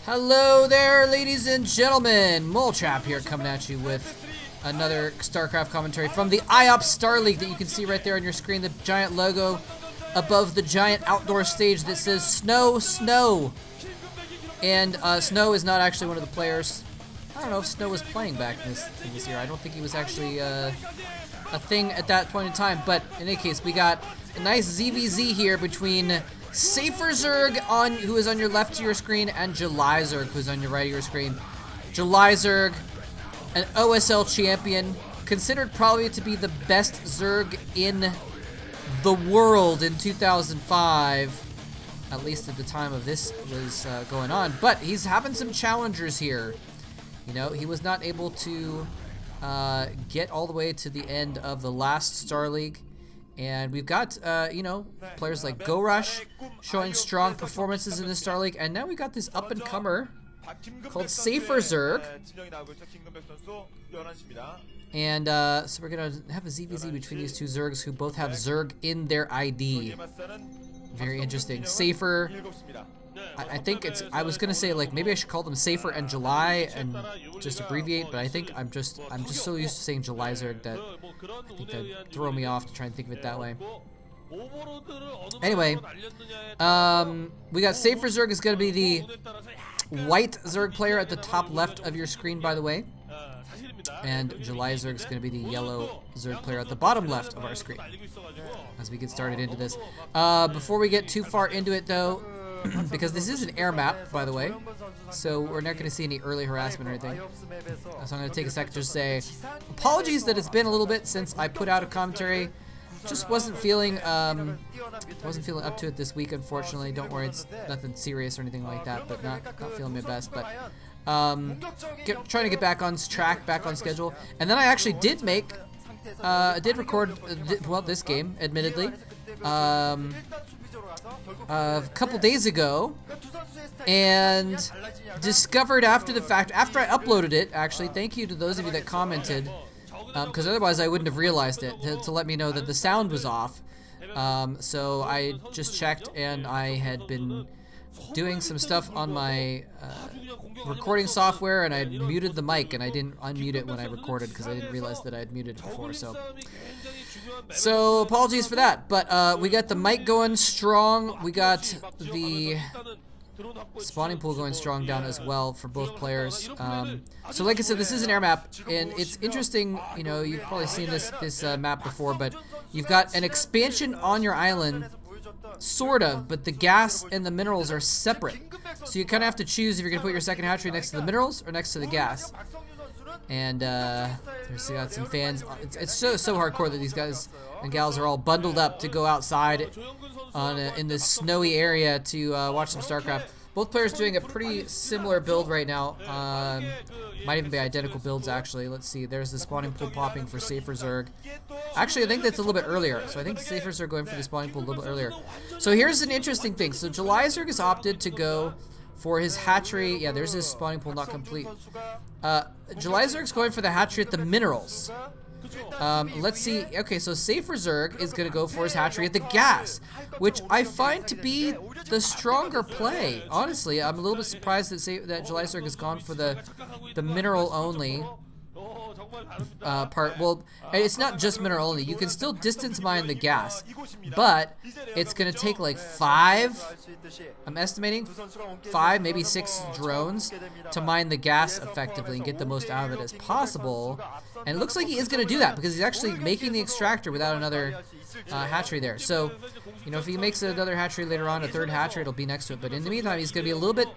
Hello there, ladies and gentlemen. Moletrap here, coming at you with another StarCraft commentary from the IOPS Star League that you can see right there on your screen. The giant logo above the giant outdoor stage that says Snow, Snow. And Snow is not actually one of the players. I don't know if Snow was playing back in this year. I don't think he was actually a thing at that point in time. But in any case, we got a nice ZVZ here between Saferzerg, who is on your left of your screen, and Julyzerg, who's on your right of your screen. Julyzerg, an OSL champion, considered probably to be the best Zerg in the world in 2005, at least at the time of this was going on. But he's having some challengers here. You know, he was not able to get all the way to the end of the last Star League. And we've got, you know, players like GoRush showing strong performances in the Star League. And now we got this up-and-comer called Saferzerg. And so we're going to have a ZVZ between these two Zergs who both have Zerg in their ID. Very interesting. Safer. I think it's, I was gonna say like maybe I should call them Safer and July and just abbreviate, but I think I'm just so used to saying Julyzerg that I think that throw me off to try and think of it that way. Anyway, we got Saferzerg is gonna be the white Zerg player at the top left of your screen, by the way, and Julyzerg is gonna be the yellow Zerg player at the bottom left of our screen. As we get started into this, before we get too far into it though. Because this is an air map, by the way, so we're not going to see any early harassment or anything. So I'm going to take a second to just say apologies that it's been a little bit since I put out a commentary. Just wasn't feeling up to it this week, unfortunately. Don't worry, it's nothing serious or anything like that, but not feeling my best. But trying to get back on track, back on schedule. And then I actually did record this game, admittedly. A couple days ago, and discovered after the fact, after I uploaded it, actually, thank you to those of you that commented, because otherwise I wouldn't have realized it, to let me know that the sound was off. So I just checked, and I had been doing some stuff on my recording software, and I had muted the mic, and I didn't unmute it when I recorded because I didn't realize that I had muted it before. So apologies for that, but we got the mic going strong. We got the spawning pool going strong down as well for both players. So like I said, this is an air map, and it's interesting. You know, you've probably seen this map before, but you've got an expansion on your island, sort of, but the gas and the minerals are separate. So you kind of have to choose if you're gonna put your second hatchery next to the minerals or next to the gas. And there's got some fans. It's so hardcore that these guys and gals are all bundled up to go outside in this snowy area to watch some StarCraft. Both players doing a pretty similar build right now. Might even be identical builds, actually. Let's see. There's the spawning pool popping for Saferzerg. Actually, I think that's a little bit earlier. So I think Saferzerg are going for the spawning pool a little bit earlier. So here's an interesting thing. So Julyzerg has opted to go for his hatchery. Yeah, there's his spawning pool not complete. Julyzerg's going for the hatchery at the minerals. Let's see. Okay, so Saferzerg is going to go for his hatchery at the gas, which I find to be the stronger play. Honestly, I'm a little bit surprised that Julyzerg has gone for the mineral only part. Well, it's not just mineral only. You can still distance mine the gas, but it's going to take like 5, I'm estimating 5, maybe 6 drones to mine the gas effectively and get the most out of it as possible. And it looks like he is going to do that because he's actually making the extractor without another hatchery there. So, you know, if he makes another hatchery later on, a third hatchery, it'll be next to it. But in the meantime, he's going to be a little bit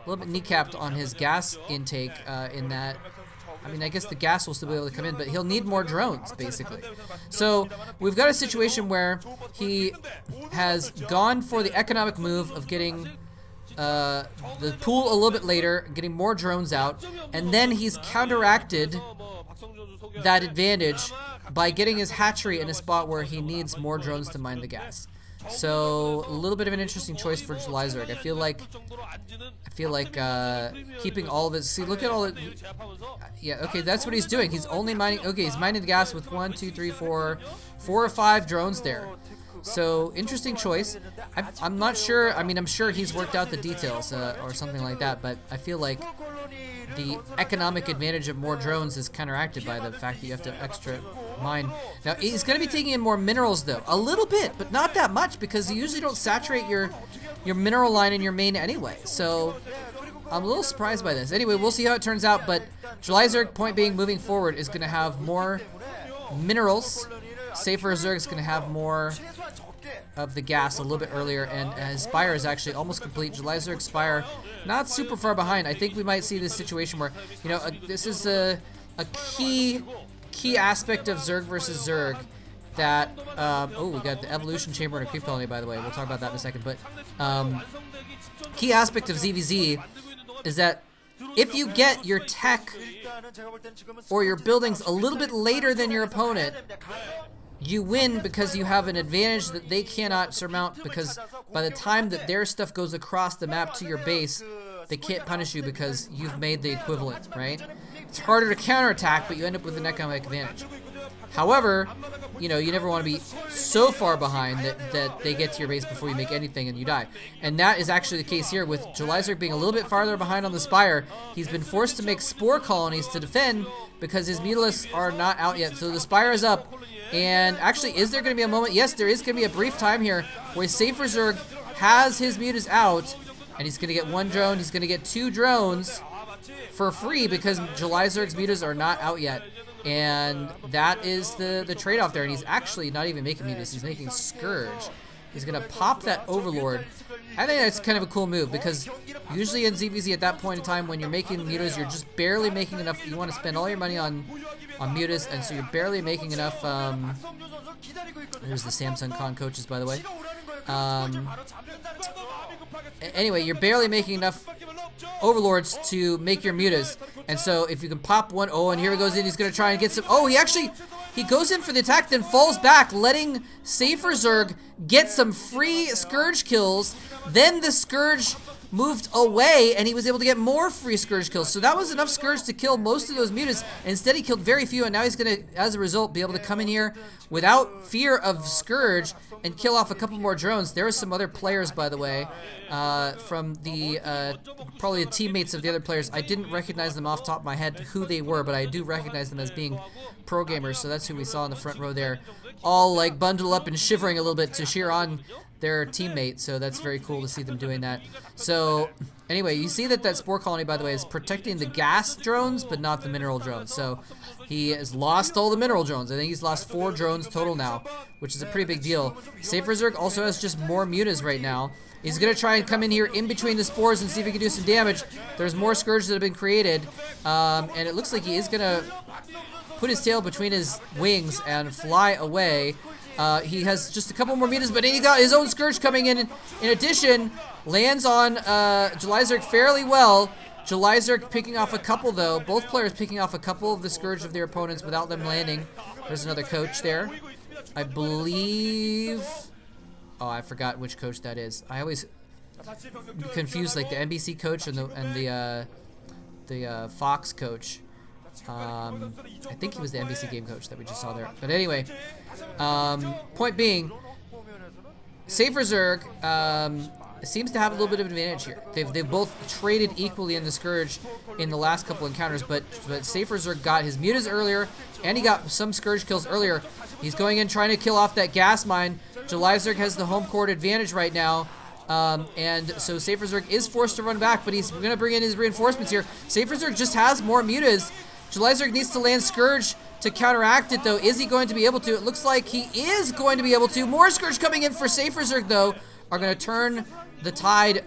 kneecapped on his gas intake in that. I mean, I guess the gas will still be able to come in, but he'll need more drones, basically. So we've got a situation where he has gone for the economic move of getting the pool a little bit later, getting more drones out, and then he's counteracted that advantage by getting his hatchery in a spot where he needs more drones to mine the gas. So a little bit of an interesting choice for Julyzerg. I feel like keeping all of his. See, look at all it. Yeah, okay, that's what he's doing. He's only mining. Okay, he's mining the gas with 1, 2, 3, 4 or 5 drones there. So, interesting choice. I'm not sure. I mean, I'm sure he's worked out the details or something like that, but I feel like the economic advantage of more drones is counteracted by the fact that you have to extra mine. Now, he's going to be taking in more minerals, though. A little bit, but not that much, because you usually don't saturate your mineral line in your main anyway. So, I'm a little surprised by this. Anyway, we'll see how it turns out, but Julyzerg, point being, moving forward, is going to have more minerals. Saferzerg is going to have more of the gas a little bit earlier, and his Spire is actually almost complete. Julyzerg Spire not super far behind. I think we might see this situation where, you know, this is a key aspect of Zerg versus Zerg that, oh, we got the evolution chamber and a creep colony, by the way. We'll talk about that in a second, but key aspect of ZVZ is that if you get your tech or your buildings a little bit later than your opponent, you win because you have an advantage that they cannot surmount, because by the time that their stuff goes across the map to your base, they can't punish you because you've made the equivalent, right? It's harder to counterattack, but you end up with an economic advantage. However, you know, you never want to be so far behind that they get to your base before you make anything and you die. And that is actually the case here with Julyzerg being a little bit farther behind on the Spire. He's been forced to make spore colonies to defend because his mutalisks are not out yet. So the Spire is up. And actually, is there going to be a moment? Yes, there is going to be a brief time here where Saferzerg has his mutas out, and he's going to get one drone. He's going to get 2 drones for free because Julyzerg's mutas are not out yet. And that is the trade-off there. And he's actually not even making mutas. He's making Scourge. He's going to pop that Overlord. I think that's kind of a cool move because usually in ZVZ at that point in time when you're making mutas, you're just barely making enough. You want to spend all your money on mutas, and so you're barely making enough. There's the Samsung Con coaches, by the way. Anyway, you're barely making enough Overlords to make your mutas, and so if you can pop one, oh, and here he goes in, he's gonna try and get some. Oh, he goes in for the attack, then falls back, letting Saferzerg get some free Scourge kills. Then the Scourge moved away, and he was able to get more free Scourge kills. So that was enough Scourge to kill most of those mutas. And instead, he killed very few, and now he's going to, as a result, be able to come in here without fear of Scourge and kill off a couple more drones. There are some other players, by the way, from the probably the teammates of the other players. I didn't recognize them off the top of my head who they were, but I do recognize them as being pro gamers. So that's who we saw in the front row there, all like bundled up and shivering a little bit to cheer on their teammate. So that's very cool to see them doing that. So anyway, you see that spore colony, by the way, is protecting the gas drones, but not the mineral drones. So he has lost all the mineral drones. I think he's lost 4 drones total now, which is a pretty big deal. Saferzerg also has just more mutas right now. He's going to try and come in here in between the spores and see if he can do some damage. There's more Scourges that have been created, and it looks like he is going to put his tail between his wings and fly away. He has just a couple more mutas, but he got his own Scourge coming in. In addition, lands on Julyzerg fairly well. Julyzerg picking off a couple, though. Both players picking off a couple of the Scourge of their opponents without them landing. There's another coach there. I believe... Oh, I forgot which coach that is. I always confuse like the NBC coach and the Fox coach. I think he was the NBC game coach that we just saw there. But anyway, point being, Saferzerg seems to have a little bit of advantage here. They've both traded equally in the Scourge in the last couple encounters, but Saferzerg got his mutas earlier, and he got some Scourge kills earlier. He's going in trying to kill off that gas mine. Julyzerg has the home court advantage right now. And so Saferzerg is forced to run back, but he's going to bring in his reinforcements here. Saferzerg just has more mutas. Julyzerg needs to land Scourge to counteract it, though. Is he going to be able to? It looks like he is going to be able to. More Scourge coming in for Saferzerg, though, are going to turn the tide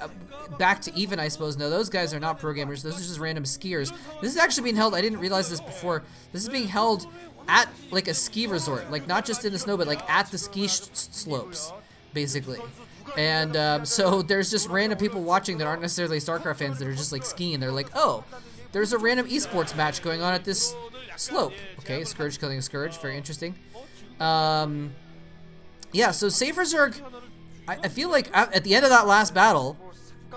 back to even, I suppose. No, those guys are not pro gamers. Those are just random skiers. This is actually being held. I didn't realize this before. This is being held at like a ski resort, like not just in the snow, but like at the ski slopes, basically. And so there's just random people watching that aren't necessarily StarCraft fans that are just like skiing. They're like, oh, there's a random esports match going on at this slope. Okay, Scourge killing a Scourge, very interesting. Yeah, so Saferzerg, I feel like at the end of that last battle,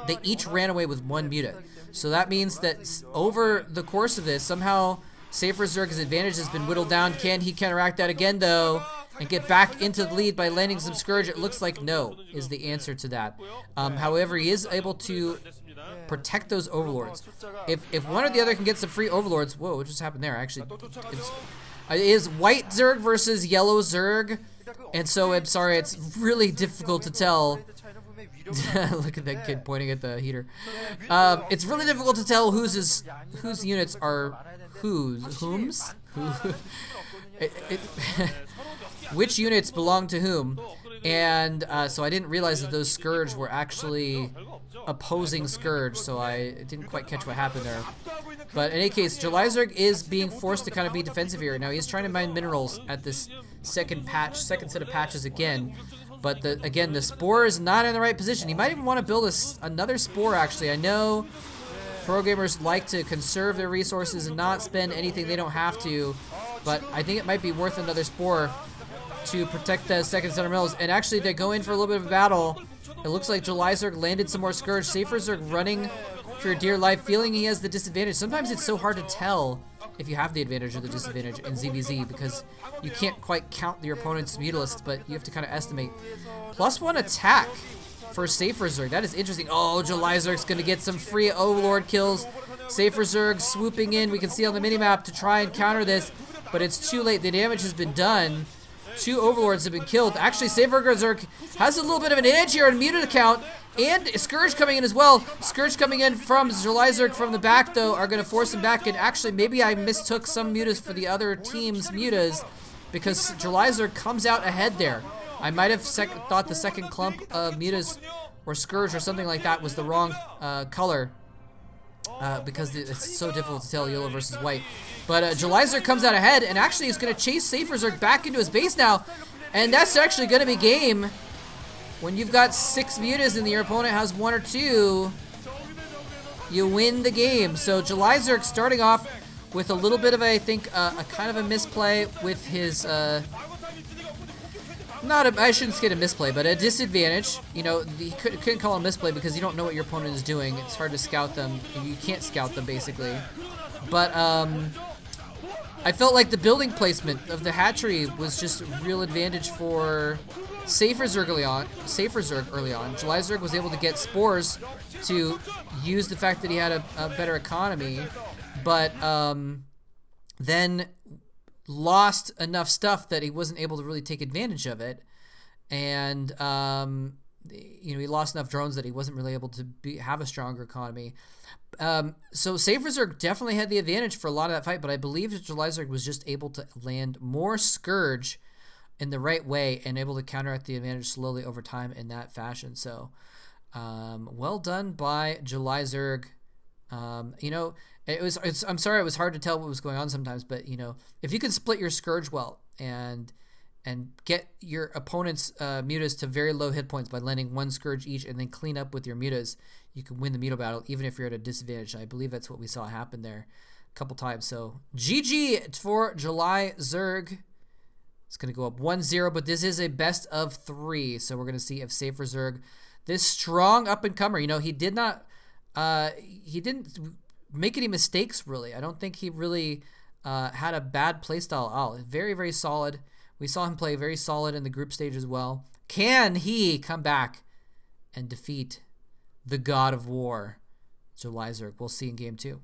they each ran away with 1 muta. So that means that over the course of this, somehow Saferzerg's advantage has been whittled down. Can he counteract that again, though? and get back into the lead by landing some Scourge? It looks like no is the answer to that. However, he is able to protect those Overlords. If one or the other can get some free Overlords, whoa, what just happened there? Actually, it is white Zerg versus yellow Zerg, and so I'm sorry, it's really difficult to tell. Look at that kid pointing at the heater. It's really difficult to tell whose units are whom's. Which units belong to whom, and so I didn't realize that those Scourge were actually opposing Scourge, so I didn't quite catch what happened there. But in any case, Julyzerg is being forced to kind of be defensive here. Now he's trying to mine minerals at this second set of patches again. But again, the Spore is not in the right position. He might even want to build another Spore, actually. I know pro gamers like to conserve their resources and not spend anything they don't have to, but I think it might be worth another Spore to protect the second center mills. And actually, they go in for a little bit of a battle. It looks like Julyzerg landed some more Scourge. Saferzerg running for dear life, feeling he has the disadvantage. Sometimes it's so hard to tell if you have the advantage or the disadvantage in ZVZ because you can't quite count your opponent's Mutalisks, but you have to kind of estimate. +1 attack for Saferzerg. That is interesting. Oh, Julyzerg's going to get some free Overlord kills. Saferzerg swooping in. We can see on the minimap to try and counter this, but it's too late. The damage has been done. 2 Overlords have been killed. Actually, Saferzerg has a little bit of an edge here on muted account, and Scourge coming in as well. Scourge coming in from Julyzerg from the back, though, are going to force him back. And actually, maybe I mistook some mutas for the other team's mutas because Julyzerg comes out ahead there. I might have thought the second clump of mutas or Scourge or something like that was the wrong color because it's so difficult to tell yellow versus white. But Julyzerg comes out ahead and actually is going to chase Saferzerg back into his base now. And that's actually going to be game. When you've got 6 mutas and your opponent has 1 or 2, you win the game. So Julyzerg starting off with a little bit of, I think, a kind of a misplay with his, I shouldn't say a misplay, but a disadvantage. You know, you couldn't call it a misplay because you don't know what your opponent is doing. It's hard to scout them. You can't scout them, basically. But, I felt like the building placement of the hatchery was just a real advantage for Saferzerg early on. Julyzerg was able to get spores to use the fact that he had a better economy, but then lost enough stuff that he wasn't able to really take advantage of it, and you know, he lost enough drones that he wasn't really able to have a stronger economy. So Saferzerg definitely had the advantage for a lot of that fight, but I believe that Julyzerg was just able to land more Scourge in the right way and able to counteract the advantage slowly over time in that fashion. So well done by Julyzerg. You know, I'm sorry it was hard to tell what was going on sometimes, but you know, if you can split your Scourge well and get your opponent's mutas to very low hit points by landing 1 Scourge each and then clean up with your mutas, you can win the muta battle even if you're at a disadvantage. I believe that's what we saw happen there a couple times. So GG for Julyzerg. It's going to go up 1-0, but this is a best of 3. So we're going to see if Saferzerg, this strong up-and-comer, you know, he didn't make any mistakes, really. I don't think he really had a bad playstyle at all. Very, very solid. We saw him play very solid in the group stage as well. Can he come back and defeat the God of War, Julyzerg? We'll see in game 2.